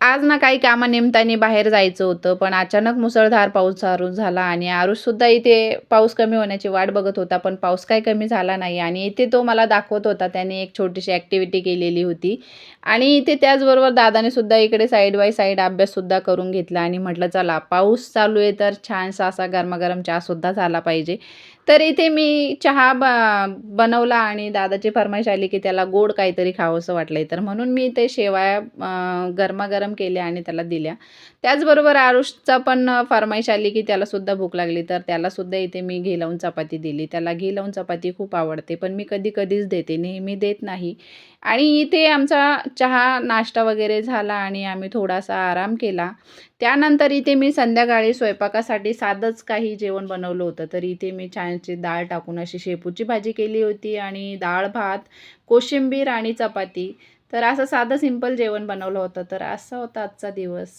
आज ना काही कामानिमित्ताने बाहेर जायचं होतं, पण अचानक मुसळधार पाऊस चालू झाला आणि आरुषसुद्धा इथे पाऊस कमी होण्याची वाट बघत होता, पण पाऊस काही कमी झाला नाही आणि इथे तो मला दाखवत होता. त्याने एक छोटीशी ॲक्टिव्हिटी केलेली होती आणि इथे त्याचबरोबर दादाने सुद्धा इकडे साईड बाय साईड अभ्याससुद्धा करून घेतला आणि म्हटलं चला पाऊस चालू आहे, तर छानसा असा गरमागरम चहासुद्धा झाला पाहिजे. तर इथे मी चहा बनवला आणि दादाची फर्माईश आली, की त्याला गोड काहीतरी खावंसं वाटलंय, तर म्हणून मी ते शेवया गरमागरम केल्या आणि त्याला दिल्या. त्याचबरोबर आरुषचा पण फर्माईश आली, की त्यालासुद्धा भूक लागली, तर त्यालासुद्धा इथे मी घी लावून चपाती दिली. त्याला घी लावून चपाती खूप आवडते, पण मी कधी-कधीच देते, नेहमी देत नाही. आणि इथे आमचा चहा, नाश्ता वगैरे झाला आणि आम्ही थोडासा आराम केला. त्यानंतर इथे मी संध्याकाळी स्वयंपाकासाठी साधंच काही जेवण बनवलं होतं. तर इथे मी छानशी डाळ टाकून अशी शेपूची भाजी केली होती आणि डाळ-भात, कोशिंबीर आणि चपाती. तर असं साधं सिंपल जेवण बनवलं होतं. तर असा होता आजचा दिवस.